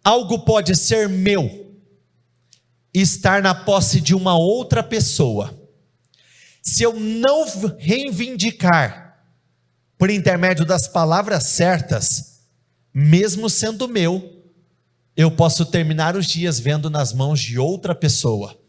Algo pode ser meu e estar na posse de uma outra pessoa. Se eu não reivindicar por intermédio das palavras certas, mesmo sendo meu, eu posso terminar os dias vendo nas mãos de outra pessoa.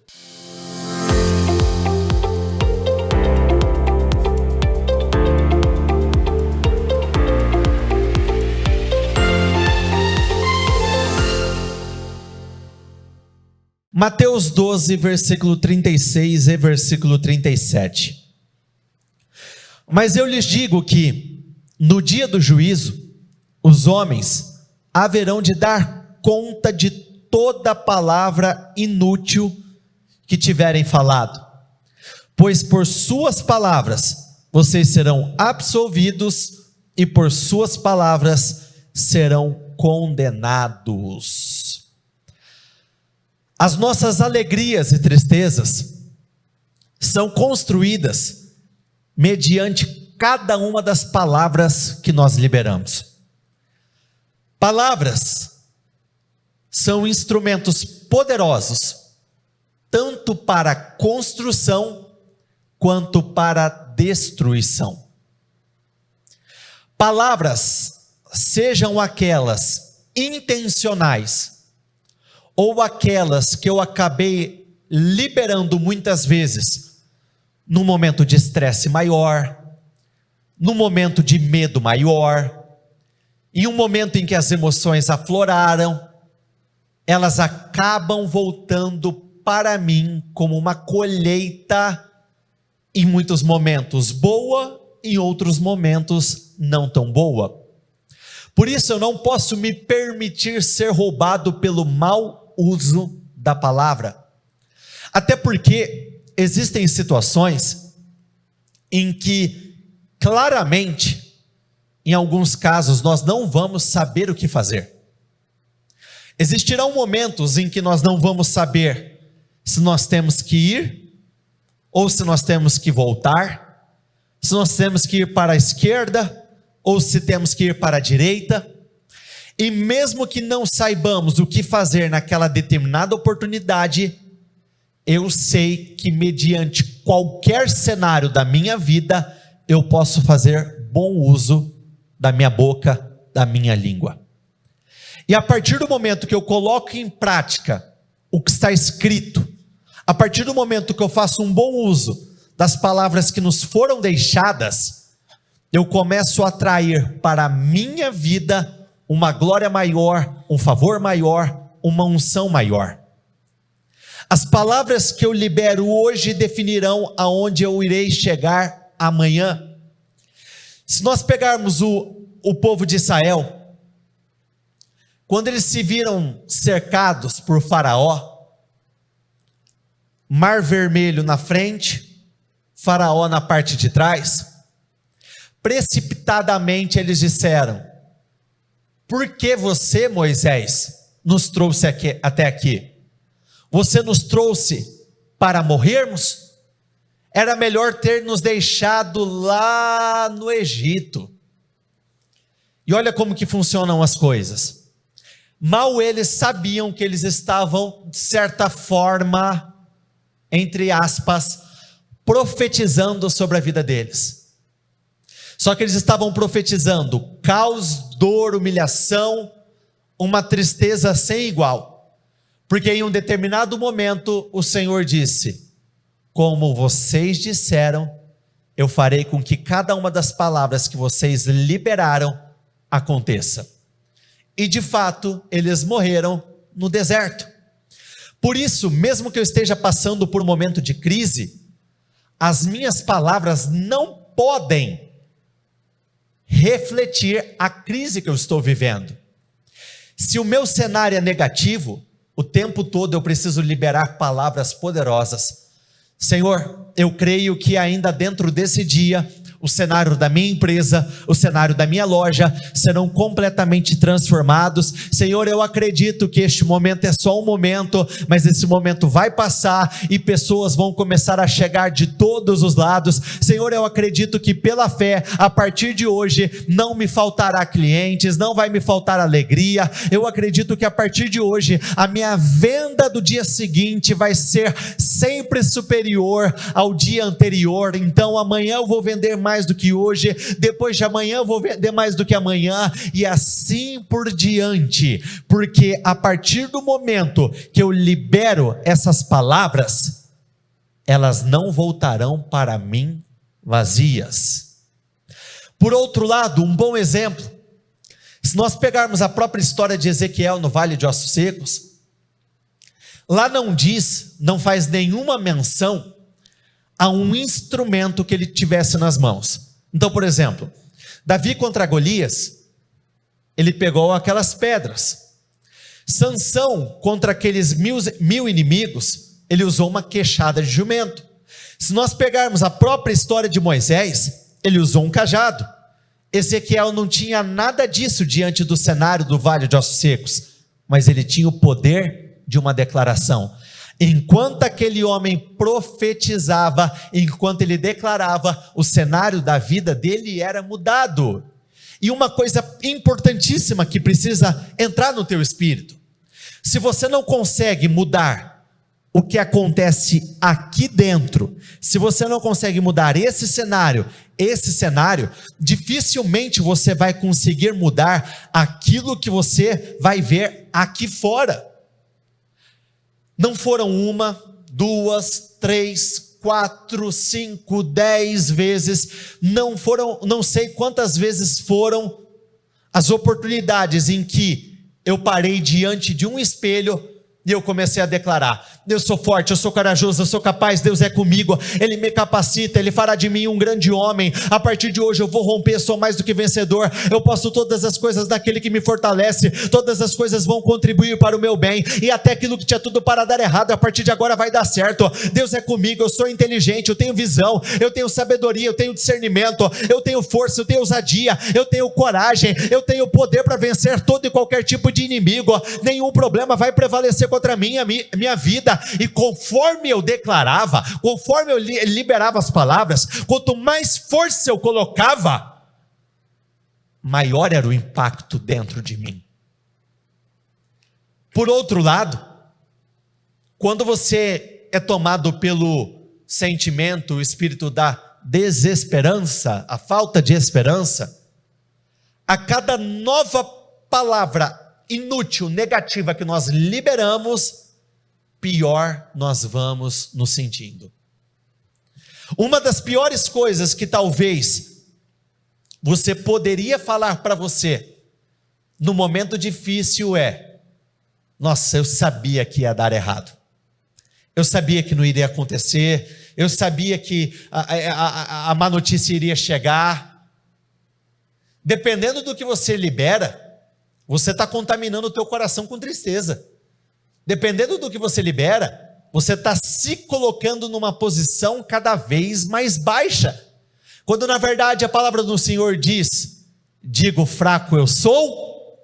Mateus 12, versículo 36 e versículo 37. Mas eu lhes digo que, no dia do juízo, os homens haverão de dar conta de toda palavra inútil que tiverem falado, pois por suas palavras vocês serão absolvidos e por suas palavras serão condenados. As nossas alegrias e tristezas são construídas mediante cada uma das palavras que nós liberamos. Palavras são instrumentos poderosos, tanto para construção quanto para destruição. Palavras, sejam aquelas intencionais, ou aquelas que eu acabei liberando muitas vezes, num momento de estresse maior, num momento de medo maior, em um momento em que as emoções afloraram, elas acabam voltando para mim como uma colheita, em muitos momentos boa, em outros momentos não tão boa. Por isso eu não posso me permitir ser roubado pelo mau uso da palavra, até porque existem situações em que claramente, em alguns casos, nós não vamos saber o que fazer. Existirão momentos em que nós não vamos saber se nós temos que ir, ou se nós temos que voltar, se nós temos que ir para a esquerda, ou se temos que ir para a direita. E mesmo que não saibamos o que fazer naquela determinada oportunidade, eu sei que mediante qualquer cenário da minha vida, eu posso fazer bom uso da minha boca, da minha língua. E a partir do momento que eu coloco em prática o que está escrito, a partir do momento que eu faço um bom uso das palavras que nos foram deixadas, eu começo a atrair para a minha vida uma glória maior, um favor maior, uma unção maior. As palavras que eu libero hoje definirão aonde eu irei chegar amanhã. Se nós pegarmos o povo de Israel, quando eles se viram cercados por Faraó, Mar Vermelho na frente, Faraó na parte de trás, precipitadamente eles disseram: por que você, Moisés, nos trouxe até aqui? Você nos trouxe para morrermos? Era melhor ter nos deixado lá no Egito. E olha como que funcionam as coisas. Mal eles sabiam que eles estavam, de certa forma, entre aspas, profetizando sobre a vida deles. Só que eles estavam profetizando caos, dor, humilhação, uma tristeza sem igual. Porque em um determinado momento o Senhor disse: como vocês disseram, eu farei com que cada uma das palavras que vocês liberaram aconteça. E de fato, eles morreram no deserto. Por isso, mesmo que eu esteja passando por um momento de crise, as minhas palavras não podem refletir a crise que eu estou vivendo. Se o meu cenário é negativo, o tempo todo eu preciso liberar palavras poderosas. Senhor, eu creio que ainda dentro desse dia, o cenário da minha empresa, o cenário da minha loja serão completamente transformados. Senhor, eu acredito que este momento é só um momento, mas esse momento vai passar e pessoas vão começar a chegar de todos os lados. Senhor, eu acredito que pela fé, a partir de hoje, não me faltará clientes, não vai me faltar alegria. Eu acredito que a partir de hoje, a minha venda do dia seguinte vai ser sempre superior ao dia anterior. Então amanhã eu vou vender mais do que hoje, depois de amanhã eu vou vender mais do que amanhã, e assim por diante, porque a partir do momento que eu libero essas palavras, elas não voltarão para mim vazias. Por outro lado, um bom exemplo, se nós pegarmos a própria história de Ezequiel no Vale de Ossos Secos, lá não faz nenhuma menção a um instrumento que ele tivesse nas mãos. Então, por exemplo, Davi contra Golias, ele pegou aquelas pedras. Sansão contra aqueles mil inimigos, ele usou uma queixada de jumento. Se nós pegarmos a própria história de Moisés, ele usou um cajado. Ezequiel não tinha nada disso diante do cenário do Vale de Ossos Secos, mas ele tinha o poder de uma declaração. Enquanto aquele homem profetizava, enquanto ele declarava, o cenário da vida dele era mudado. E uma coisa importantíssima que precisa entrar no teu espírito: se você não consegue mudar o que acontece aqui dentro, se você não consegue mudar esse cenário, dificilmente você vai conseguir mudar aquilo que você vai ver aqui fora. Não foram 1, 2, 3, 4, 5, 10 vezes, não sei quantas vezes foram as oportunidades em que eu parei diante de um espelho e eu comecei a declarar: eu sou forte, eu sou corajoso, eu sou capaz, Deus é comigo, Ele me capacita, Ele fará de mim um grande homem, a partir de hoje eu vou romper, sou mais do que vencedor, eu posso todas as coisas naquele que me fortalece, todas as coisas vão contribuir para o meu bem, e até aquilo que tinha tudo para dar errado, a partir de agora vai dar certo. Deus é comigo, eu sou inteligente, eu tenho visão, eu tenho sabedoria, eu tenho discernimento, eu tenho força, eu tenho ousadia, eu tenho coragem, eu tenho poder para vencer todo e qualquer tipo de inimigo, nenhum problema vai prevalecer contra mim, a minha vida. E conforme eu declarava, conforme eu liberava as palavras, quanto mais força eu colocava, maior era o impacto dentro de mim. Por outro lado, quando você é tomado pelo sentimento, o espírito da desesperança, a falta de esperança, a cada nova palavra inútil, negativa que nós liberamos, pior nós vamos nos sentindo. Uma das piores coisas que talvez você poderia falar para você no momento difícil é: nossa, eu sabia que ia dar errado, eu sabia que não iria acontecer, eu sabia que a má notícia iria chegar. Dependendo do que você libera, você está contaminando o teu coração com tristeza. Dependendo do que você libera, você está se colocando numa posição cada vez mais baixa, quando na verdade a palavra do Senhor diz: digo fraco eu sou.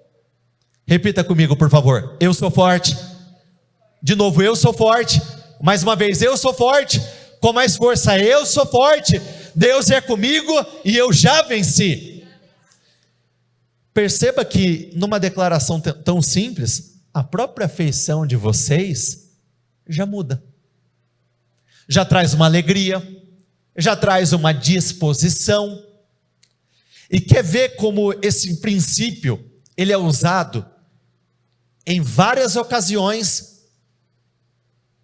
Repita comigo, por favor: eu sou forte. De novo: eu sou forte. Mais uma vez: eu sou forte. Com mais força: eu sou forte. Deus é comigo e eu já venci. Perceba que numa declaração tão simples, a própria feição de vocês já muda, já traz uma alegria, já traz uma disposição. E quer ver como esse princípio ele é usado em várias ocasiões,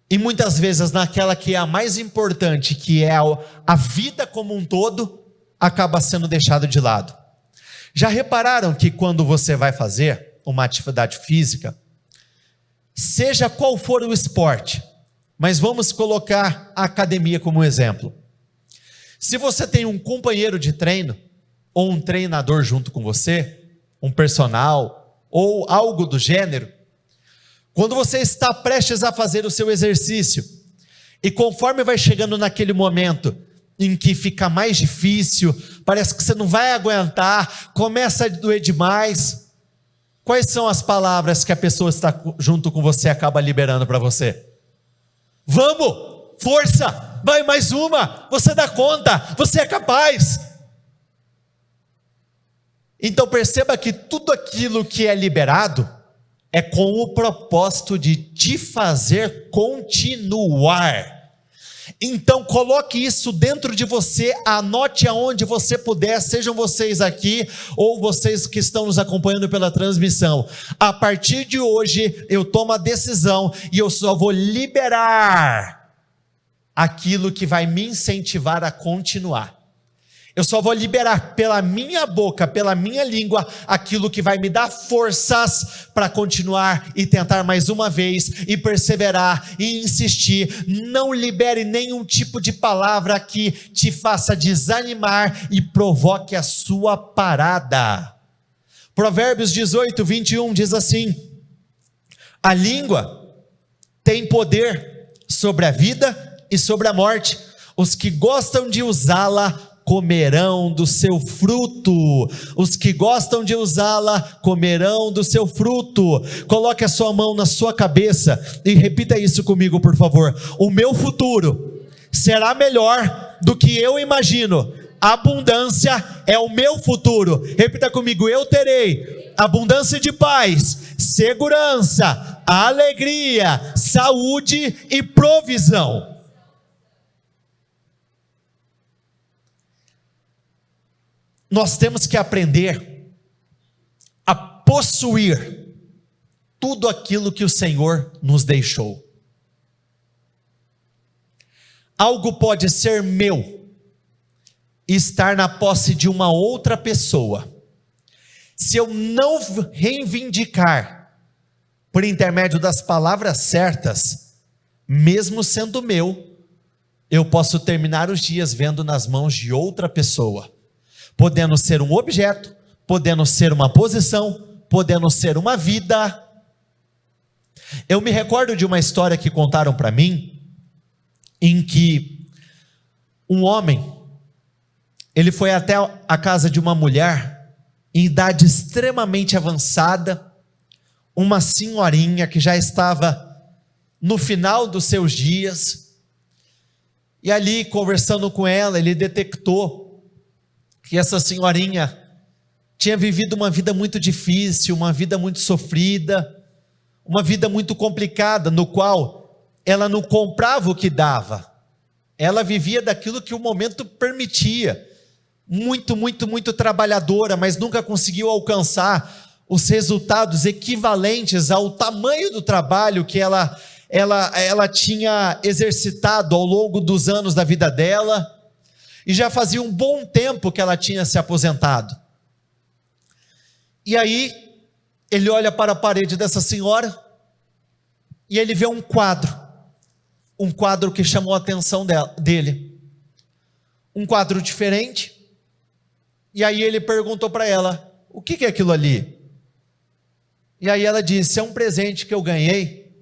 e muitas vezes naquela que é a mais importante, que é a vida como um todo, acaba sendo deixado de lado. Já repararam que quando você vai fazer uma atividade física, seja qual for o esporte, mas vamos colocar a academia como exemplo. Se você tem um companheiro de treino, ou um treinador junto com você, um personal, ou algo do gênero, quando você está prestes a fazer o seu exercício, e conforme vai chegando naquele momento, em que fica mais difícil, parece que você não vai aguentar, começa a doer demais. Quais são as palavras que a pessoa que está junto com você acaba liberando para você? Vamos, força, vai mais uma, você dá conta, você é capaz. Então perceba que tudo aquilo que é liberado é com o propósito de te fazer continuar. Então coloque isso dentro de você, anote aonde você puder, sejam vocês aqui ou vocês que estão nos acompanhando pela transmissão. A partir de hoje eu tomo a decisão e eu só vou liberar aquilo que vai me incentivar a continuar. Eu só vou liberar pela minha boca, pela minha língua, aquilo que vai me dar forças para continuar e tentar mais uma vez, e perseverar, e insistir. Não libere nenhum tipo de palavra que te faça desanimar e provoque a sua parada. Provérbios 18, 21 diz assim: a língua tem poder sobre a vida e sobre a morte. Os que gostam de usá-la comerão do seu fruto. Os que gostam de usá-la comerão do seu fruto. Coloque a sua mão na sua cabeça e repita isso comigo, por favor. O meu futuro será melhor do que eu imagino. Abundância é o meu futuro. Repita comigo: eu terei abundância de paz, segurança, alegria, saúde e provisão. Nós temos que aprender a possuir tudo aquilo que o Senhor nos deixou. Algo pode ser meu e estar na posse de uma outra pessoa. Se eu não reivindicar por intermédio das palavras certas, mesmo sendo meu, eu posso terminar os dias vendo nas mãos de outra pessoa. Podendo ser um objeto, podendo ser uma posição, podendo ser uma vida. Eu me recordo de uma história que contaram para mim, em que um homem, ele foi até a casa de uma mulher, em idade extremamente avançada, uma senhorinha que já estava no final dos seus dias, e ali conversando com ela, ele detectou que essa senhorinha tinha vivido uma vida muito difícil, uma vida muito sofrida, uma vida muito complicada, no qual ela não comprava o que dava, ela vivia daquilo que o momento permitia, muito trabalhadora, mas nunca conseguiu alcançar os resultados equivalentes ao tamanho do trabalho que ela tinha exercitado ao longo dos anos da vida dela. E já fazia um bom tempo que ela tinha se aposentado. E aí, ele olha para a parede dessa senhora, e ele vê um quadro que chamou a atenção dele. Um quadro diferente. E aí ele perguntou para ela: o que é aquilo ali? E aí ela disse: é um presente que eu ganhei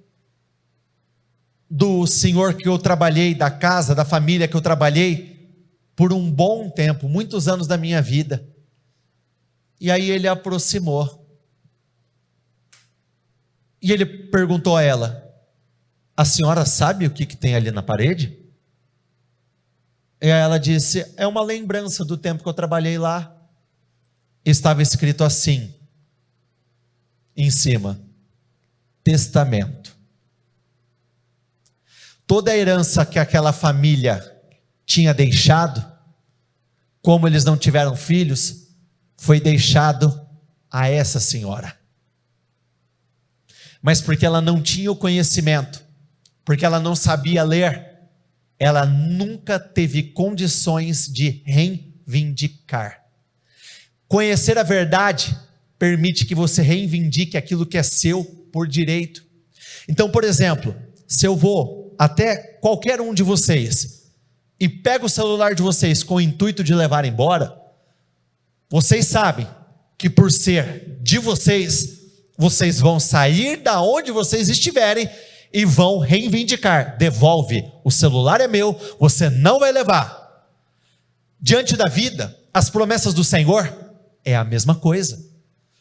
do senhor que eu trabalhei, da casa, da família que eu trabalhei, por um bom tempo, muitos anos da minha vida. E aí ele aproximou, e ele perguntou a ela: a senhora sabe o que tem ali na parede? E aí ela disse: é uma lembrança do tempo que eu trabalhei lá. Estava escrito assim, em cima: testamento. Toda a herança que aquela família tinha deixado, como eles não tiveram filhos, foi deixado a essa senhora. Mas porque ela não tinha o conhecimento, porque ela não sabia ler, ela nunca teve condições de reivindicar. Conhecer a verdade permite que você reivindique aquilo que é seu por direito. Então, por exemplo, se eu vou até qualquer um de vocês e pego o celular de vocês com o intuito de levar embora, vocês sabem que por ser de vocês, vocês vão sair da onde vocês estiverem e vão reivindicar: devolve, o celular é meu, você não vai levar. Diante da vida, as promessas do Senhor é a mesma coisa.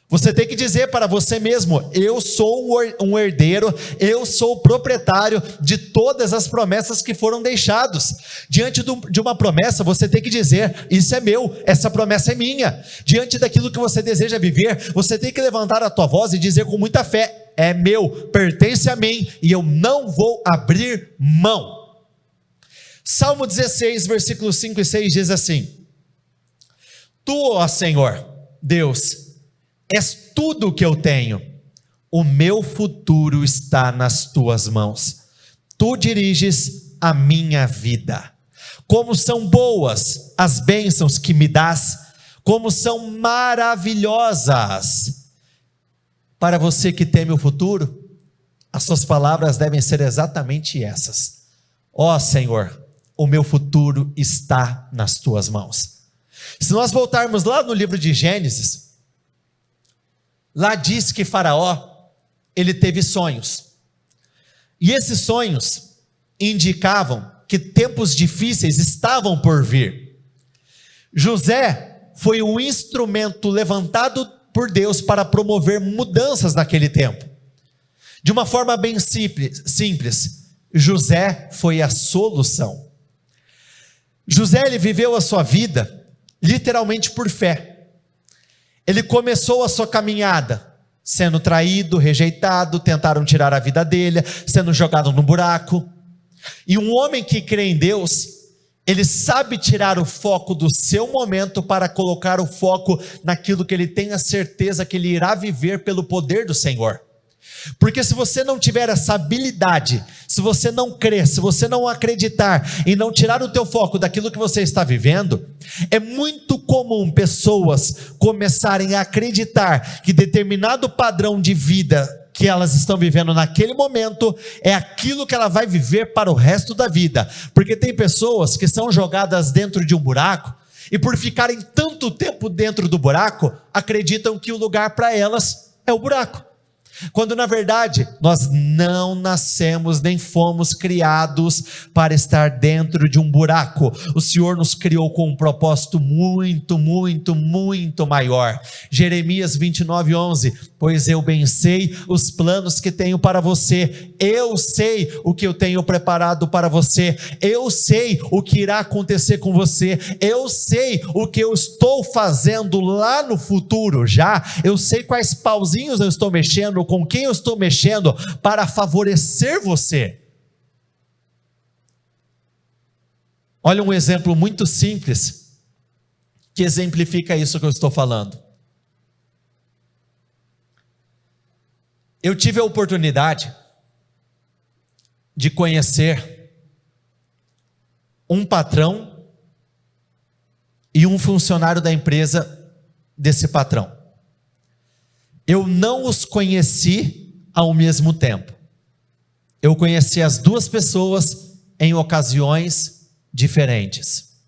Você tem que dizer para você mesmo: eu sou um herdeiro, eu sou o proprietário de todas as promessas que foram deixadas. Diante de uma promessa, você tem que dizer: isso é meu, essa promessa é minha. Diante daquilo que você deseja viver, você tem que levantar a tua voz e dizer com muita fé: é meu, pertence a mim e eu não vou abrir mão. Salmo 16, versículos 5 e 6 diz assim: Tu, ó Senhor, Deus, és tudo o que eu tenho, o meu futuro está nas tuas mãos, tu diriges a minha vida. Como são boas as bênçãos que me dás, como são maravilhosas. Para você que teme o futuro, as suas palavras devem ser exatamente essas: ó Senhor, o meu futuro está nas tuas mãos. Se nós voltarmos lá no livro de Gênesis, lá diz que Faraó, ele teve sonhos, e esses sonhos indicavam que tempos difíceis estavam por vir. José foi um instrumento levantado por Deus para promover mudanças naquele tempo. De uma forma bem simples, José foi a solução. José, ele viveu a sua vida literalmente por fé. Ele começou a sua caminhada sendo traído, rejeitado, tentaram tirar a vida dele, sendo jogado no buraco. E um homem que crê em Deus, ele sabe tirar o foco do seu momento para colocar o foco naquilo que ele tem a certeza que ele irá viver pelo poder do Senhor. Porque se você não tiver essa habilidade, se você não crer, se você não acreditar e não tirar o teu foco daquilo que você está vivendo, é muito comum pessoas começarem a acreditar que determinado padrão de vida que elas estão vivendo naquele momento é aquilo que ela vai viver para o resto da vida. Porque tem pessoas que são jogadas dentro de um buraco e por ficarem tanto tempo dentro do buraco, acreditam que o lugar para elas é o buraco. Quando na verdade nós não nascemos nem fomos criados para estar dentro de um buraco. O Senhor nos criou com um propósito muito maior. Jeremias 29:11: pois eu bem sei os planos que tenho para você, eu sei o que eu tenho preparado para você, eu sei o que irá acontecer com você, eu sei o que eu estou fazendo lá no futuro já, eu sei quais pauzinhos eu estou mexendo, com quem eu estou mexendo para favorecer você. Olha um exemplo muito simples que exemplifica isso que eu estou falando. Eu tive a oportunidade de conhecer um patrão e um funcionário da empresa desse patrão. Eu não os conheci ao mesmo tempo. Eu conheci as duas pessoas em ocasiões diferentes.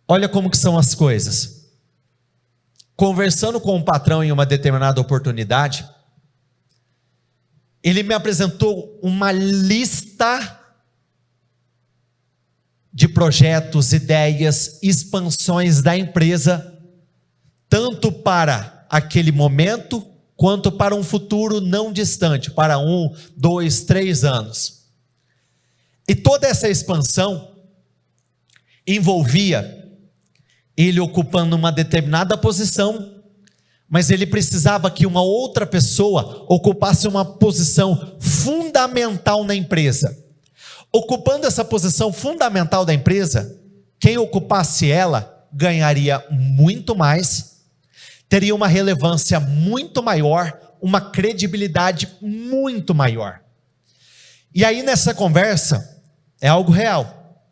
Olha como que são as coisas. Conversando com o patrão em uma determinada oportunidade, ele me apresentou uma lista de projetos, ideias, expansões da empresa, tanto para aquele momento, quanto para um futuro não distante, para 1, 2, 3 anos. E toda essa expansão envolvia ele ocupando uma determinada posição, mas ele precisava que uma outra pessoa ocupasse uma posição fundamental na empresa. Ocupando essa posição fundamental da empresa, quem ocupasse ela ganharia muito mais, teria uma relevância muito maior, uma credibilidade muito maior. E aí nessa conversa, é algo real.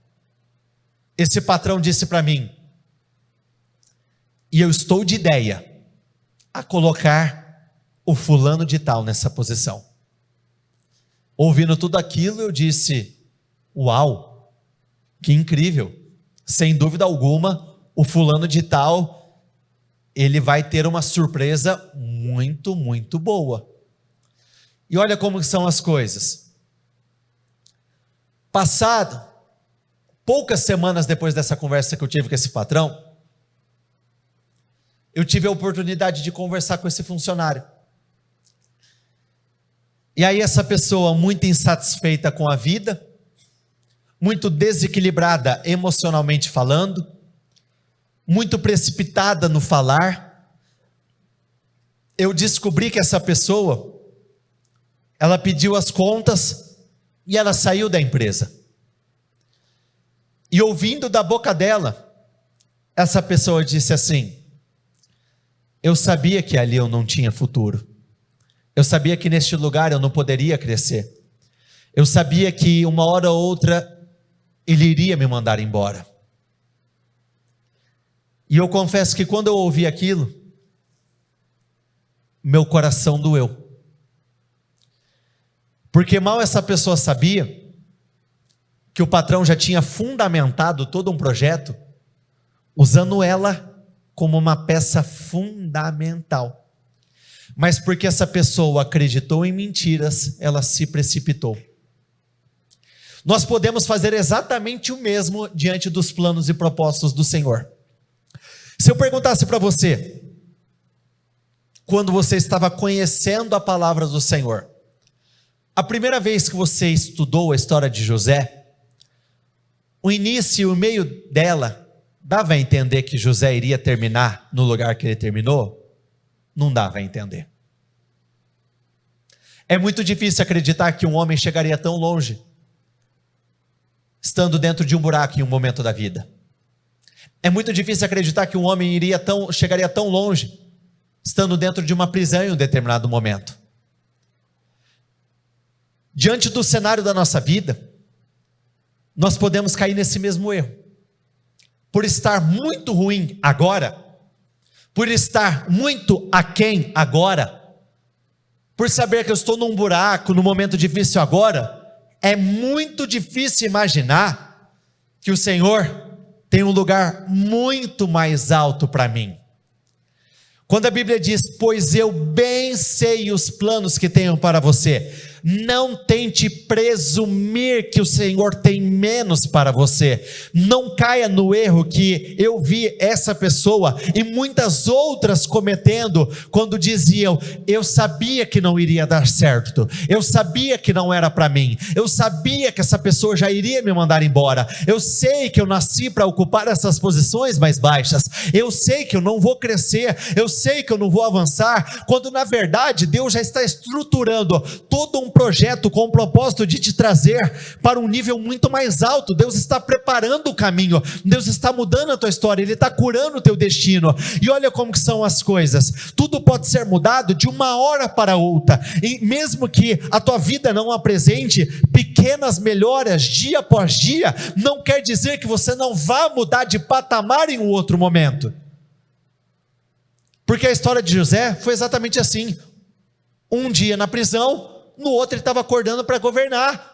Esse patrão disse para mim: e eu estou de ideia a colocar o fulano de tal nessa posição. Ouvindo tudo aquilo, eu disse: uau, que incrível. Sem dúvida alguma, o fulano de tal, ele vai ter uma surpresa muito boa. E olha como são as coisas. Passado Poucas semanas depois dessa conversa que eu tive com esse patrão, eu tive a oportunidade de conversar com esse funcionário. E aí essa pessoa muito insatisfeita com a vida, muito desequilibrada emocionalmente falando, muito precipitada no falar, eu descobri que essa pessoa, ela pediu as contas e ela saiu da empresa. E ouvindo da boca dela, essa pessoa disse assim: eu sabia que ali eu não tinha futuro. Eu sabia que neste lugar eu não poderia crescer. Eu sabia que uma hora ou outra ele iria me mandar embora. E eu confesso que quando eu ouvi aquilo, meu coração doeu. Porque mal essa pessoa sabia que o patrão já tinha fundamentado todo um projeto, usando ela como uma peça fundamental. Mas porque essa pessoa acreditou em mentiras, ela se precipitou. Nós podemos fazer exatamente o mesmo diante dos planos e propósitos do Senhor. Se eu perguntasse para você, quando você estava conhecendo a palavra do Senhor, a primeira vez que você estudou a história de José, o início e o meio dela, dava a entender que José iria terminar no lugar que ele terminou? Não dava a entender. É muito difícil acreditar que um homem chegaria tão longe, estando dentro de um buraco em um momento da vida. É muito difícil acreditar que um homem chegaria tão longe, estando dentro de uma prisão em um determinado momento. Diante do cenário da nossa vida, nós podemos cair nesse mesmo erro. Por estar muito ruim agora, por estar muito aquém agora, por saber que eu estou num buraco, num momento difícil agora, é muito difícil imaginar que o Senhor tem um lugar muito mais alto para mim. Quando a Bíblia diz: pois eu bem sei os planos que tenho para você, não tente presumir que o Senhor tem menos para você. Não caia no erro que eu vi essa pessoa e muitas outras cometendo, quando diziam: eu sabia que não iria dar certo, eu sabia que não era para mim, eu sabia que essa pessoa já iria me mandar embora, eu sei que eu nasci para ocupar essas posições mais baixas, eu sei que eu não vou crescer, eu sei que eu não vou avançar, quando na verdade Deus já está estruturando todo um projeto com o propósito de te trazer para um nível muito mais alto. Deus está preparando o caminho, Deus está mudando a tua história, Ele está curando o teu destino. E olha como que são as coisas, tudo pode ser mudado de uma hora para outra, e mesmo que a tua vida não apresente pequenas melhoras dia após dia, não quer dizer que você não vá mudar de patamar em um outro momento. Porque a história de José foi exatamente assim. Um dia na prisão, no outro ele estava acordando para governar.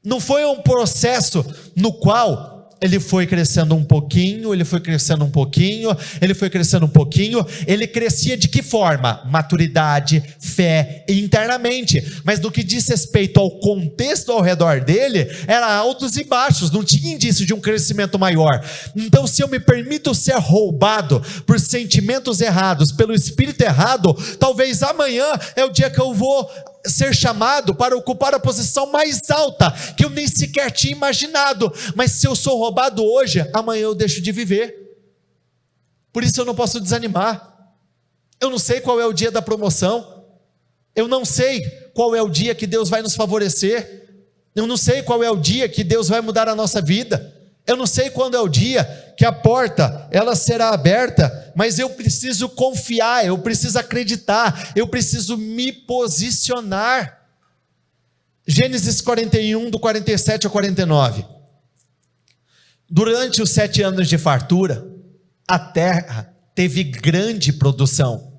Não foi um processo no qual ele foi crescendo um pouquinho, ele foi crescendo um pouquinho, ele foi crescendo um pouquinho. Ele crescia de que forma? Maturidade, fé e internamente. Mas no que diz respeito ao contexto ao redor dele, era altos e baixos, não tinha indício de um crescimento maior. Então, se eu me permito ser roubado por sentimentos errados, pelo espírito errado, talvez amanhã é o dia que eu vou ser chamado para ocupar a posição mais alta, que eu nem sequer tinha imaginado. Mas se eu sou roubado hoje, amanhã eu deixo de viver. Por isso eu não posso desanimar. Eu não sei qual é o dia da promoção, eu não sei qual é o dia que Deus vai nos favorecer, eu não sei qual é o dia que Deus vai mudar a nossa vida, eu não sei quando é o dia que a porta ela será aberta, mas eu preciso confiar, eu preciso acreditar, eu preciso me posicionar. Gênesis 41, do 47 ao 49. Durante os 7 anos de fartura, a terra teve grande produção.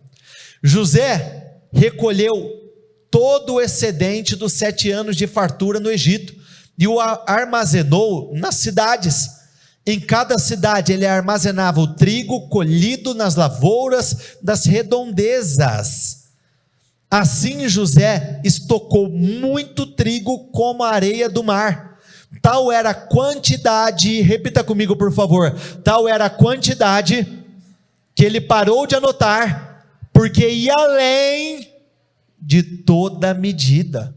José recolheu todo o excedente dos 7 anos de fartura no Egito e o armazenou nas cidades. Em cada cidade ele armazenava o trigo colhido nas lavouras das redondezas. Assim José estocou muito trigo como a areia do mar, Tal era a quantidade, repita comigo por favor, tal era a quantidade que ele parou de anotar, porque ia além de toda medida.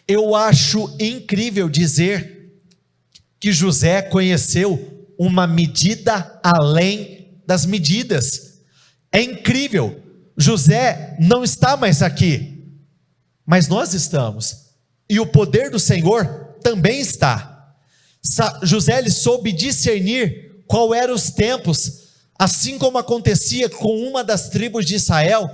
Eu acho incrível dizer que José conheceu uma medida além das medidas. É incrível. José não está mais aqui, mas nós estamos, e o poder do Senhor também está. José, ele soube discernir qual eram os tempos, assim como acontecia com uma das tribos de Israel,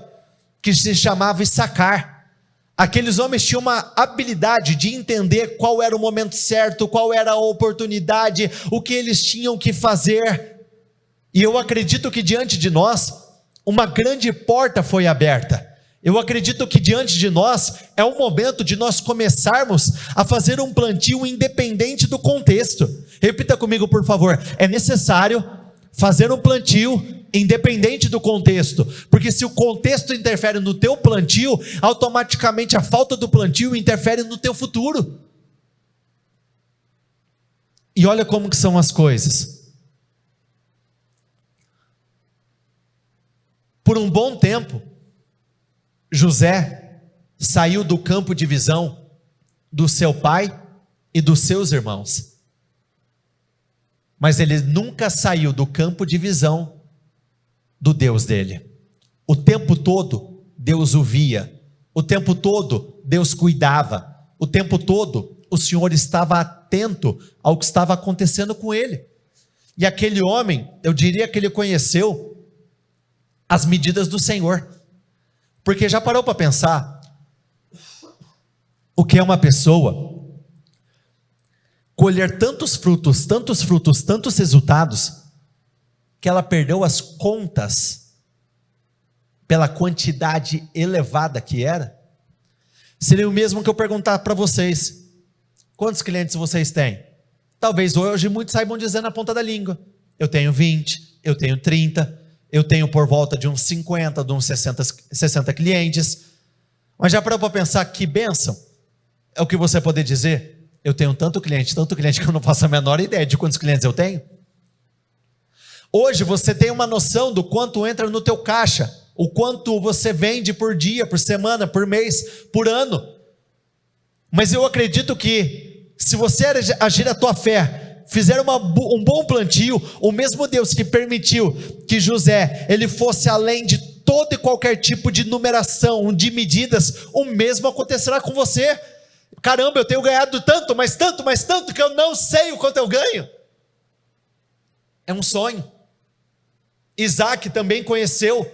que se chamava Issacar. Aqueles homens tinham uma habilidade de entender qual era o momento certo, qual era a oportunidade, o que eles tinham que fazer, e eu acredito que diante de nós, uma grande porta foi aberta. Eu acredito que diante de nós, é o momento de nós começarmos a fazer um plantio independente do contexto. Repita comigo por favor, é necessário fazer um plantio independente do contexto, porque se o contexto interfere no teu plantio, automaticamente a falta do plantio interfere no teu futuro. E olha como que são as coisas. Por um bom tempo, José saiu do campo de visão do seu pai e dos seus irmãos, mas ele nunca saiu do campo de visão do Deus dele. O tempo todo Deus o via, o tempo todo Deus cuidava, o tempo todo o Senhor estava atento ao que estava acontecendo com ele. E aquele homem, eu diria que ele conheceu as medidas do Senhor, porque já parou para pensar o que é uma pessoa colher tantos frutos, tantos resultados, que ela perdeu as contas pela quantidade elevada que era? Seria o mesmo que eu perguntar para vocês: quantos clientes vocês têm? Talvez hoje muitos saibam dizer na ponta da língua: eu tenho 20, eu tenho 30, eu tenho por volta de uns 50, de uns 60 clientes. Mas já parou para pensar que bênção é o que você poder dizer: eu tenho tanto cliente que eu não faço a menor ideia de quantos clientes eu tenho. Hoje você tem uma noção do quanto entra no teu caixa, o quanto você vende por dia, por semana, por mês, por ano. Mas eu acredito que se você agir a tua fé, fizer um bom plantio, o mesmo Deus que permitiu que José ele fosse além de todo e qualquer tipo de numeração, de medidas, o mesmo acontecerá com você. Caramba, eu tenho ganhado tanto, mas tanto, que eu não sei o quanto eu ganho. É um sonho. Isaac também conheceu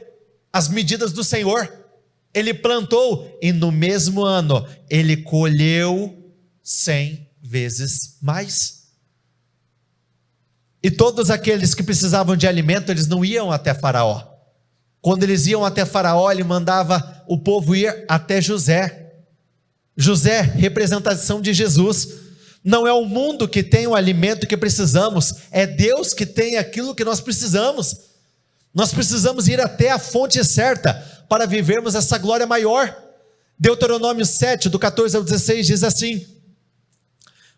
as medidas do Senhor. Ele plantou e no mesmo ano ele colheu 100 vezes mais. E todos aqueles que precisavam de alimento, eles não iam até Faraó. Quando eles iam até Faraó, ele mandava o povo ir até José. José, representação de Jesus. Não é o mundo que tem o alimento que precisamos, é Deus que tem aquilo que nós precisamos. Nós precisamos ir até a fonte certa para vivermos essa glória maior. Deuteronômio 7, do 14 ao 16 diz assim: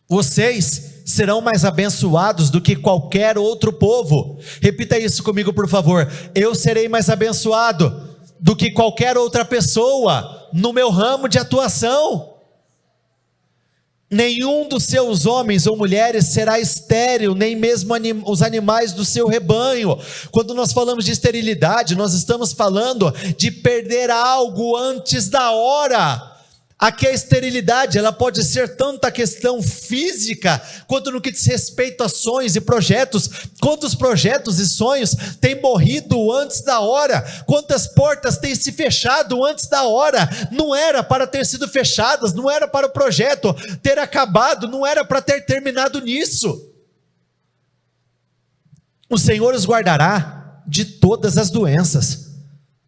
vocês serão mais abençoados do que qualquer outro povo. Repita isso comigo por favor: eu serei mais abençoado do que qualquer outra pessoa no meu ramo de atuação. Nenhum dos seus homens ou mulheres será estéril, nem mesmo os animais do seu rebanho. Quando nós falamos de esterilidade, nós estamos falando de perder algo antes da hora. Aqui a esterilidade, ela pode ser tanto a questão física, quanto no que diz respeito a sonhos e projetos. Quantos projetos e sonhos têm morrido antes da hora? Quantas portas têm se fechado antes da hora? Não era para ter sido fechadas, não era para o projeto ter acabado, não era para ter terminado nisso. O Senhor os guardará de todas as doenças,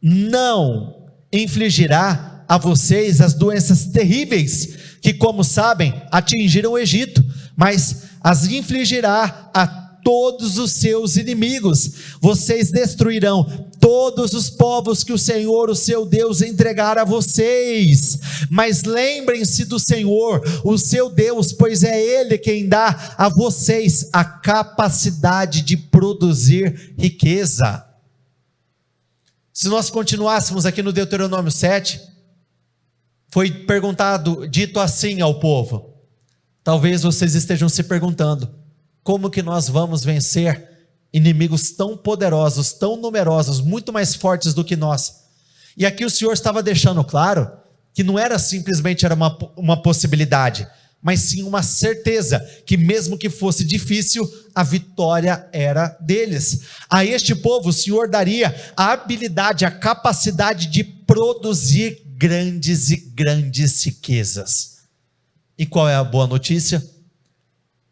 não infligirá a vocês as doenças terríveis, que como sabem, atingiram o Egito, mas as infligirá a todos os seus inimigos. Vocês destruirão todos os povos que o Senhor, o seu Deus, entregar a vocês. Mas lembrem-se do Senhor, o seu Deus, pois é Ele quem dá a vocês a capacidade de produzir riqueza. Se nós continuássemos aqui no Deuteronômio 7, foi perguntado, dito assim ao povo. Talvez vocês estejam se perguntando, como que nós vamos vencer inimigos tão poderosos, tão numerosos, muito mais fortes do que nós? E aqui o Senhor estava deixando claro que não era simplesmente uma possibilidade, mas sim uma certeza, que mesmo que fosse difícil, a vitória era deles. A este povo o Senhor daria a habilidade, a capacidade de produzir grandes e grandes riquezas. E qual é a boa notícia?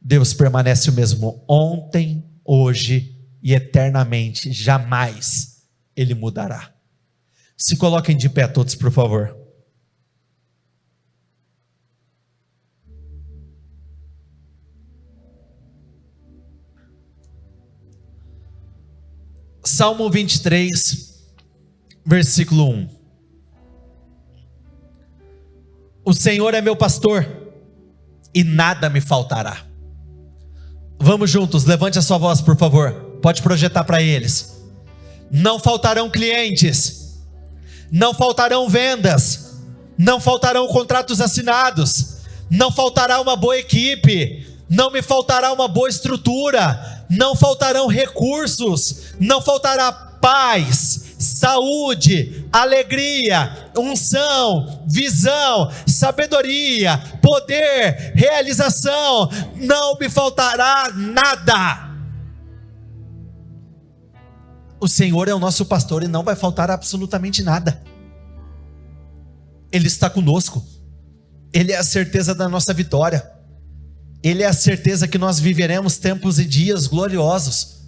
Deus permanece o mesmo ontem, hoje e eternamente, jamais Ele mudará. Se coloquem de pé todos, por favor. Salmo 23, versículo 1. O Senhor é meu pastor, e nada me faltará. Vamos juntos, levante a sua voz, por favor. Pode projetar para eles. Não faltarão clientes, não faltarão vendas, não faltarão contratos assinados, não faltará uma boa equipe, não me faltará uma boa estrutura, não faltarão recursos, não faltará paz, saúde, alegria, unção, visão, sabedoria, poder, realização, não me faltará nada. O Senhor é o nosso pastor e não vai faltar absolutamente nada. Ele está conosco, Ele é a certeza da nossa vitória, Ele é a certeza que nós viveremos tempos e dias gloriosos.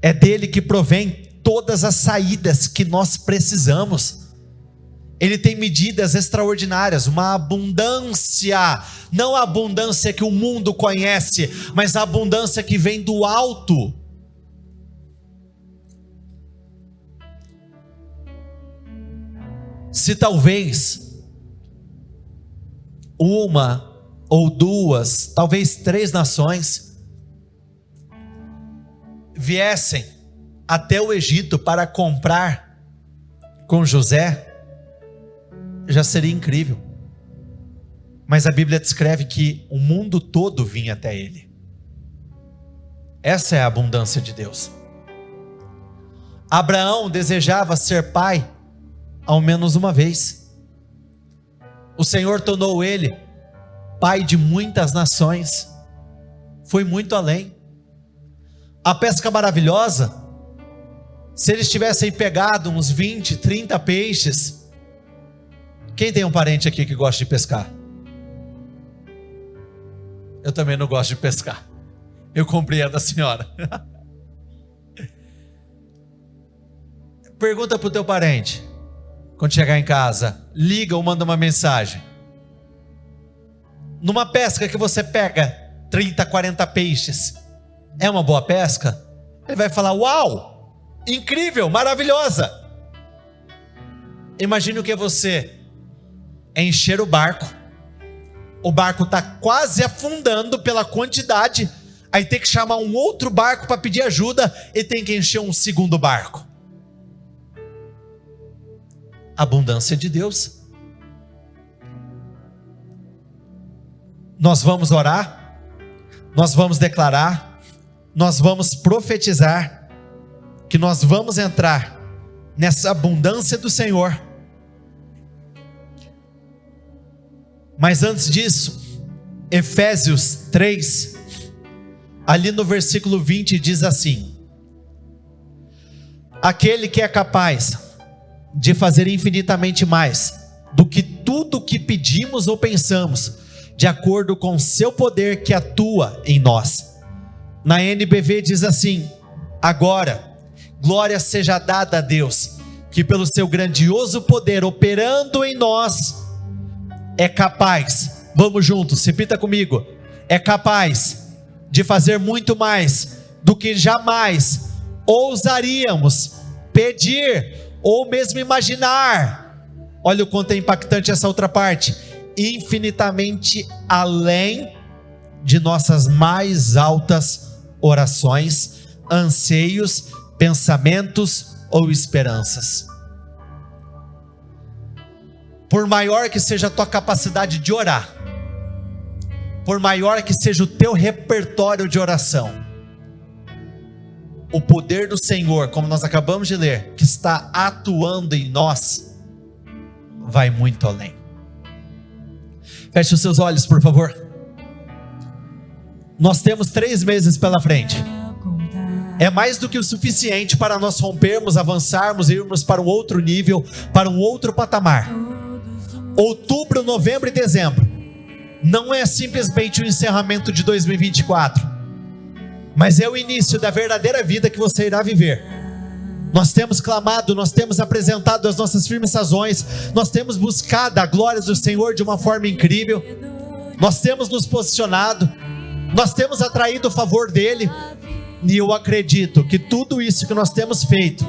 É dele que provém todas as saídas que nós precisamos. Ele tem medidas extraordinárias, uma abundância, não a abundância que o mundo conhece, mas a abundância que vem do alto. Se talvez uma ou duas, talvez 3 nações viessem até o Egito para comprar com José, já seria incrível. Mas a Bíblia descreve que o mundo todo vinha até ele. Essa é a abundância de Deus. Abraão desejava ser pai ao menos uma vez. O Senhor tornou ele pai de muitas nações. Foi muito além. A pesca maravilhosa, se eles tivessem pegado uns 20, 30 peixes. Quem tem um parente aqui que gosta de pescar? Eu também não gosto de pescar. Eu compreendo a senhora. Pergunta para o teu parente, quando chegar em casa, liga ou manda uma mensagem. Numa pesca que você pega 30, 40 peixes, é uma boa pesca? Ele vai falar, uau, incrível, maravilhosa. Imagine o que é você encher o barco está quase afundando pela quantidade, aí tem que chamar um outro barco para pedir ajuda e tem que encher um segundo barco. Abundância de Deus. Nós vamos orar, nós vamos declarar, nós vamos profetizar que nós vamos entrar nessa abundância do Senhor. Mas antes disso, Efésios 3, ali no versículo 20 diz assim: aquele que é capaz de fazer infinitamente mais do que tudo que pedimos ou pensamos, de acordo com o seu poder que atua em nós. Na NBV diz assim: agora, glória seja dada a Deus, que pelo seu grandioso poder operando em nós, é capaz, vamos juntos, repita comigo, é capaz de fazer muito mais do que jamais ousaríamos pedir ou mesmo imaginar. Olha o quanto é impactante essa outra parte. Infinitamente além de nossas mais altas orações, anseios, pensamentos ou esperanças. Por maior que seja a tua capacidade de orar, por maior que seja o teu repertório de oração, o poder do Senhor, como nós acabamos de ler, que está atuando em nós, vai muito além. Feche os seus olhos, por favor. Nós temos 3 meses pela frente. É mais do que o suficiente para nós rompermos, avançarmos e irmos para um outro nível, para um outro patamar. Outubro, novembro e dezembro não é simplesmente o encerramento de 2024, mas é o início da verdadeira vida que você irá viver. Nós temos clamado, nós temos apresentado as nossas firmes razões, nós temos buscado a glória do Senhor de uma forma incrível, nós temos nos posicionado, nós temos atraído o favor dEle, e eu acredito que tudo isso que nós temos feito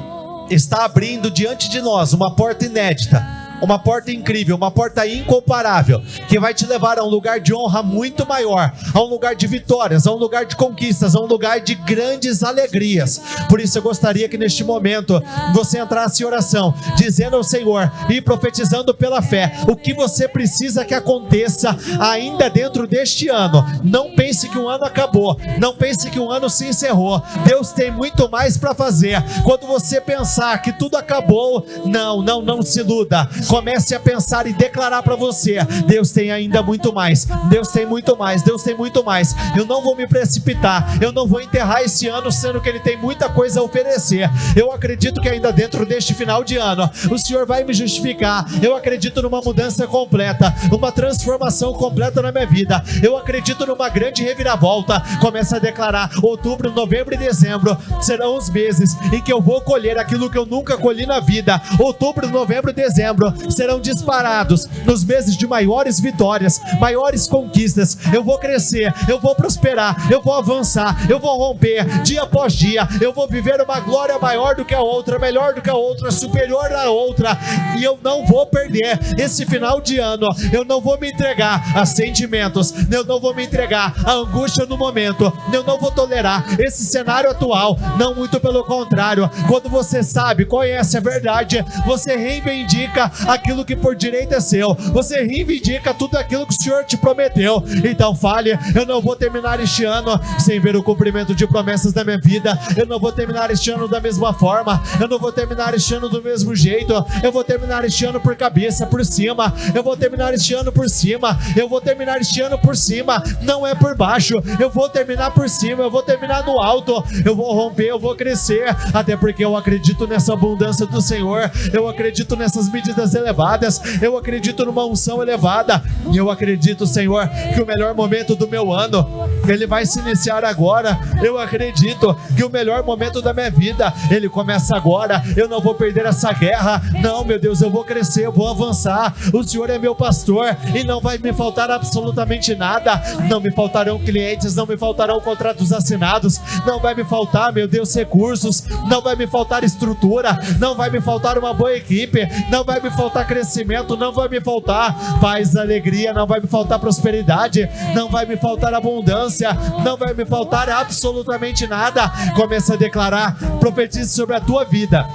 está abrindo diante de nós uma porta inédita, uma porta incrível, uma porta incomparável, que vai te levar a um lugar de honra muito maior, a um lugar de vitórias, a um lugar de conquistas, a um lugar de grandes alegrias. Por isso eu gostaria que neste momento você entrasse em oração, dizendo ao Senhor e profetizando pela fé o que você precisa que aconteça ainda dentro deste ano. Não pense que um ano acabou, não pense que um ano se encerrou. Deus tem muito mais para fazer. Quando você pensar que tudo acabou, não se iluda. Comece a pensar e declarar para você: Deus tem ainda muito mais, Deus tem muito mais, Deus tem muito mais. Eu não vou me precipitar, eu não vou enterrar esse ano sendo que Ele tem muita coisa a oferecer. Eu acredito que ainda dentro deste final de ano o Senhor vai me justificar. Eu acredito numa mudança completa, uma transformação completa na minha vida. Eu acredito numa grande reviravolta. Comece a declarar: outubro, novembro e dezembro serão os meses em que eu vou colher aquilo que eu nunca colhi na vida. Outubro, novembro e dezembro serão disparados nos meses de maiores vitórias, maiores conquistas. Eu vou crescer, eu vou prosperar, eu vou avançar, eu vou romper dia após dia. Eu vou viver uma glória maior do que a outra, melhor do que a outra, superior à outra, e eu não vou perder esse final de ano. Eu não vou me entregar a sentimentos, eu não vou me entregar a angústia no momento, eu não vou tolerar esse cenário atual, não, muito pelo contrário. Quando você sabe, conhece a verdade, você reivindica aquilo que por direito é seu, você reivindica tudo aquilo que o Senhor te prometeu. Então fale: eu não vou terminar este ano sem ver o cumprimento de promessas da minha vida. Eu não vou terminar este ano da mesma forma, eu não vou terminar este ano do mesmo jeito. Eu vou terminar este ano por cabeça, por cima. Eu vou terminar este ano por cima. Eu vou terminar este ano por cima, não é por baixo. Eu vou terminar por cima, eu vou terminar no alto. Eu vou romper, eu vou crescer, até porque eu acredito nessa abundância do Senhor. Eu acredito nessas medidas elevadas, eu acredito numa unção elevada, e eu acredito, Senhor, que o melhor momento do meu ano, ele vai se iniciar agora. Eu acredito que o melhor momento da minha vida, ele começa agora. Eu não vou perder essa guerra, não, meu Deus, eu vou crescer, eu vou avançar. O Senhor é meu pastor e não vai me faltar absolutamente nada. Não me faltarão clientes, não me faltarão contratos assinados, não vai me faltar, meu Deus, recursos, não vai me faltar estrutura, não vai me faltar uma boa equipe, não vai me faltar crescimento, não vai me faltar paz, alegria, não vai me faltar prosperidade, não vai me faltar abundância, não vai me faltar absolutamente nada. Comece a declarar, profetize sobre a tua vida.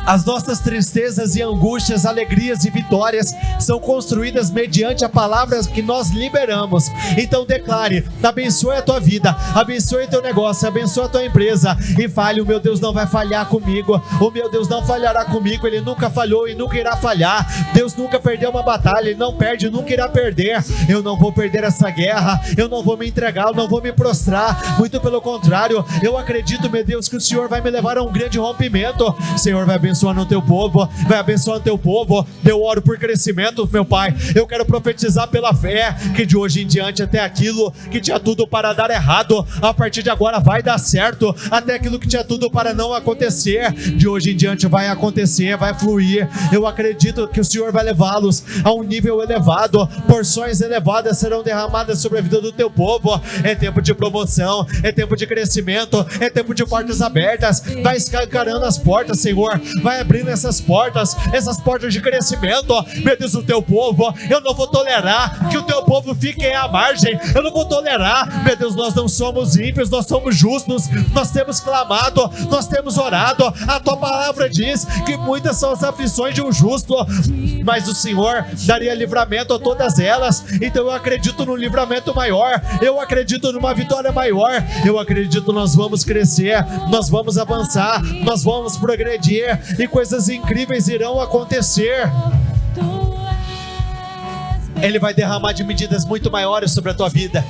As nossas tristezas e angústias, alegrias e vitórias são construídas mediante a palavra que nós liberamos. Então declare: abençoe a tua vida, abençoe o teu negócio, abençoe a tua empresa, e fale: o meu Deus não vai falhar comigo, o meu Deus não falhará comigo. Ele nunca falhou e nunca irá falhar. Deus nunca perdeu uma batalha, Ele não perde, nunca irá perder. Eu não vou perder essa guerra, eu não vou me entregar, eu não vou me prostrar, muito pelo contrário. Eu acredito, meu Deus, que o Senhor vai me levar a um grande rompimento. O Senhor vai abençoar abençoando o teu povo, vai abençoando o teu povo. Eu oro por crescimento, meu Pai. Eu quero profetizar pela fé, que de hoje em diante até aquilo que tinha tudo para dar errado, a partir de agora vai dar certo, até aquilo que tinha tudo para não acontecer, de hoje em diante vai acontecer, vai fluir. Eu acredito que o Senhor vai levá-los a um nível elevado, porções elevadas serão derramadas sobre a vida do teu povo. É tempo de promoção, é tempo de crescimento, é tempo de portas abertas. Vai escancarando as portas, Senhor, vai abrindo essas portas de crescimento, meu Deus, o teu povo. Eu não vou tolerar que o teu povo fique à margem, eu não vou tolerar, meu Deus. Nós não somos ímpios, nós somos justos, nós temos clamado, nós temos orado. A tua palavra diz que muitas são as aflições de um justo, mas o Senhor daria livramento a todas elas. Então eu acredito no livramento maior, eu acredito numa vitória maior, eu acredito nós vamos crescer, nós vamos avançar, nós vamos progredir e coisas incríveis irão acontecer. Ele vai derramar de medidas muito maiores sobre a tua vida.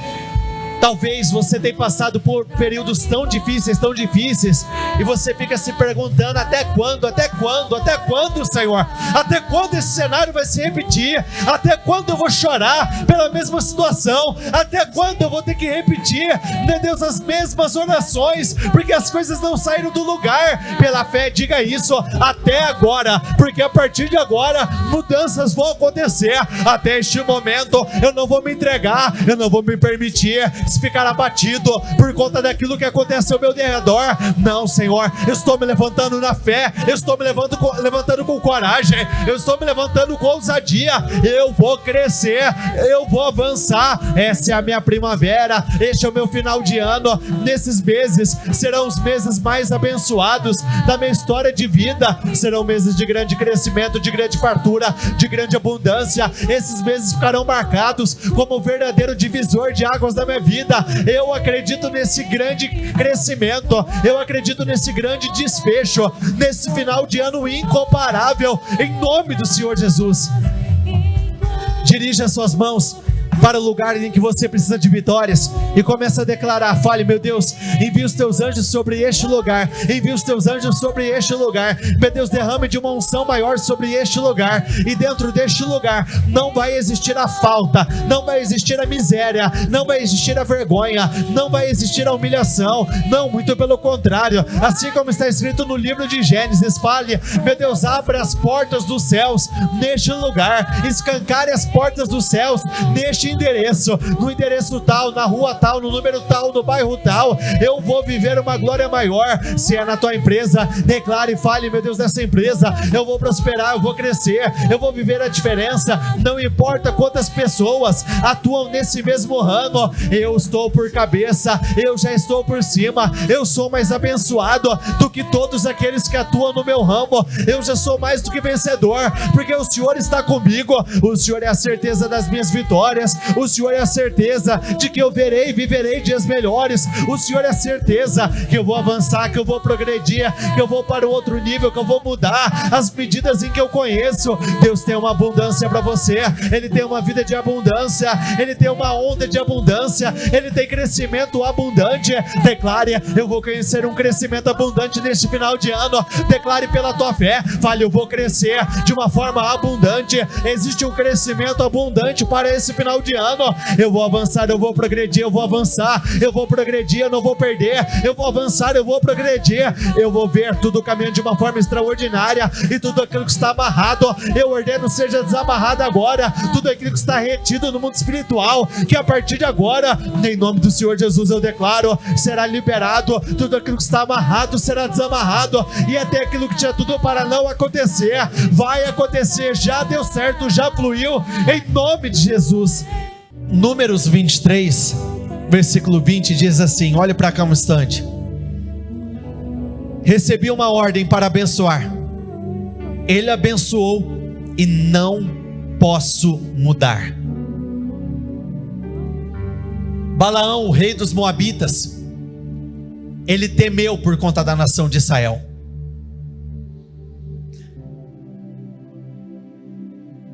Talvez você tenha passado por períodos tão difíceis, e você fica se perguntando: até quando, Senhor? Até quando esse cenário vai se repetir? Até quando eu vou chorar pela mesma situação? Até quando eu vou ter que repetir, meu Deus, as mesmas orações, porque as coisas não saíram do lugar? Pela fé, diga isso: até agora, porque a partir de agora, mudanças vão acontecer. Até este momento, eu não vou me entregar, eu não vou me permitir ficar abatido por conta daquilo que acontece ao meu derredor. Não, Senhor, eu estou me levantando na fé, eu estou me levantando com coragem, eu estou me levantando com ousadia. Eu vou crescer, eu vou avançar. Essa é a minha primavera, este é o meu final de ano. Nesses meses serão os meses mais abençoados da minha história de vida, serão meses de grande crescimento, de grande fartura, de grande abundância. Esses meses ficarão marcados como um verdadeiro divisor de águas da minha vida. Eu acredito nesse grande crescimento, eu acredito nesse grande desfecho, nesse final de ano incomparável, em nome do Senhor Jesus. Dirija suas mãos para o lugar em que você precisa de vitórias e começa a declarar. Fale: meu Deus, envia os teus anjos sobre este lugar, envia os teus anjos sobre este lugar, meu Deus, derrame de uma unção maior sobre este lugar, e dentro deste lugar não vai existir a falta, não vai existir a miséria, não vai existir a vergonha, não vai existir a humilhação, não, muito pelo contrário. Assim como está escrito no livro de Gênesis, fale: meu Deus, abra as portas dos céus neste lugar, escancare as portas dos céus neste endereço, no endereço tal, na rua tal, no número tal, no bairro tal. Eu vou viver uma glória maior. Se é na tua empresa, declare e fale: meu Deus, nessa empresa eu vou prosperar, eu vou crescer, eu vou viver a diferença. Não importa quantas pessoas atuam nesse mesmo ramo, eu estou por cabeça, eu já estou por cima, eu sou mais abençoado do que todos aqueles que atuam no meu ramo. Eu já sou mais do que vencedor, porque o Senhor está comigo. O Senhor é a certeza das minhas vitórias, o Senhor é a certeza de que eu verei e viverei dias melhores. O Senhor é a certeza que eu vou avançar, que eu vou progredir, que eu vou para o outro nível, que eu vou mudar as medidas em que eu conheço. Deus tem uma abundância para você, Ele tem uma vida de abundância, Ele tem uma onda de abundância, Ele tem crescimento abundante. Declare: eu vou conhecer um crescimento abundante neste final de ano. Declare pela tua fé, fale: eu vou crescer de uma forma abundante. Existe um crescimento abundante para esse final de ano. Eu vou avançar, eu vou progredir, eu vou avançar, eu vou progredir, eu não vou perder. Eu vou avançar, eu vou progredir. Eu vou ver tudo caminhando de uma forma extraordinária, e tudo aquilo que está amarrado, eu ordeno seja desamarrado agora. Tudo aquilo que está retido no mundo espiritual, que a partir de agora, em nome do Senhor Jesus, eu declaro, será liberado. Tudo aquilo que está amarrado será desamarrado, e até aquilo que tinha tudo para não acontecer, vai acontecer. Já deu certo, já fluiu, em nome de Jesus. Números 23, versículo 20 diz assim: olhe para cá um instante. Recebi uma ordem para abençoar, Ele abençoou e não posso mudar. Balaão, o rei dos Moabitas, ele temeu por conta da nação de Israel.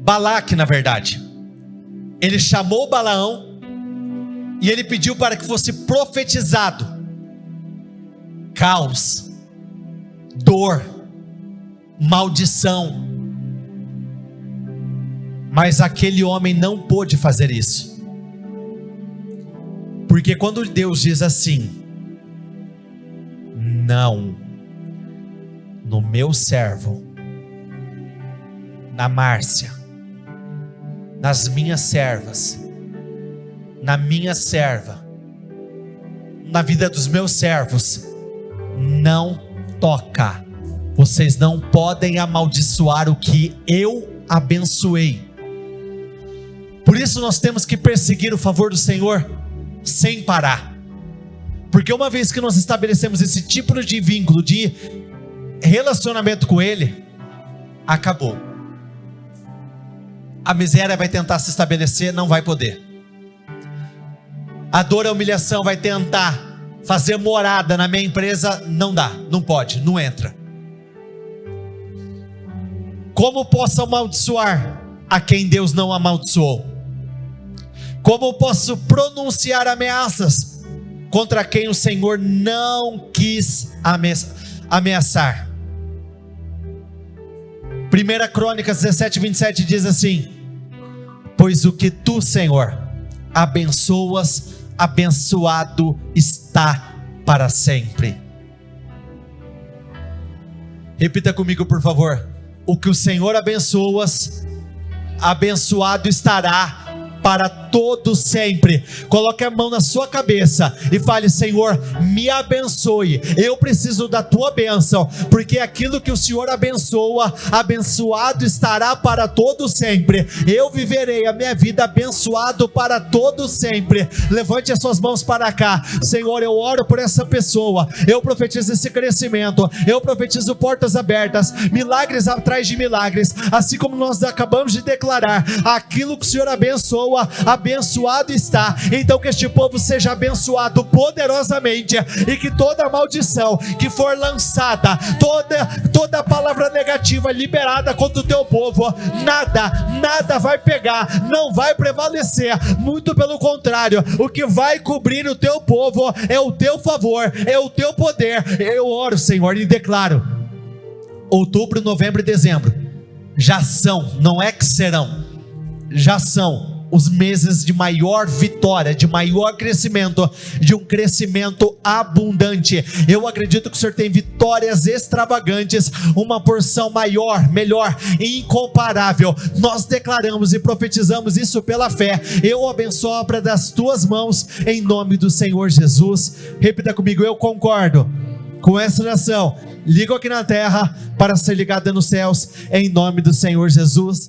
Balaque, na verdade, ele chamou Balaão e ele pediu para que fosse profetizado caos, dor, maldição. Mas aquele homem não pôde fazer isso. Porque quando Deus diz assim: não, no meu servo, na Márcia, nas minhas servas, na minha serva, na vida dos meus servos, não toca. Vocês não podem amaldiçoar o que eu abençoei. Por isso nós temos que perseguir o favor do Senhor sem parar. Porque uma vez que nós estabelecemos esse tipo de vínculo, de relacionamento com Ele, acabou. A miséria vai tentar se estabelecer, não vai poder. A dor e a humilhação vai tentar fazer morada na minha empresa, não dá, não pode, não entra. Como posso amaldiçoar a quem Deus não amaldiçoou? Como posso pronunciar ameaças contra quem o Senhor não quis ameaçar? 1 Crônicas 17, 27 diz assim: pois o que tu, Senhor, abençoas, abençoado está para sempre. Repita comigo, por favor: o que o Senhor abençoas, abençoado estará para todo sempre. Coloque a mão na sua cabeça e fale: Senhor, me abençoe, eu preciso da tua bênção, porque aquilo que o Senhor abençoa, abençoado estará para todo sempre. Eu viverei a minha vida abençoado para todo sempre. Levante as suas mãos para cá. Senhor, eu oro por essa pessoa, eu profetizo esse crescimento, eu profetizo portas abertas, milagres atrás de milagres, assim como nós acabamos de declarar, aquilo que o Senhor abençoa, abençoado está. Então que este povo seja abençoado poderosamente, e que toda maldição que for lançada, toda palavra negativa liberada contra o teu povo, nada vai pegar, não vai prevalecer, muito pelo contrário, o que vai cobrir o teu povo é o teu favor, é o teu poder. Eu oro, Senhor, e declaro: outubro, novembro e dezembro já são, não é que serão, já são os meses de maior vitória, de maior crescimento, de um crescimento abundante. Eu acredito que o Senhor tem vitórias extravagantes, uma porção maior, melhor, incomparável. Nós declaramos e profetizamos isso pela fé. Eu abençoo a obra das tuas mãos, em nome do Senhor Jesus. Repita comigo: eu concordo com essa nação, ligo aqui na terra para ser ligada nos céus, em nome do Senhor Jesus.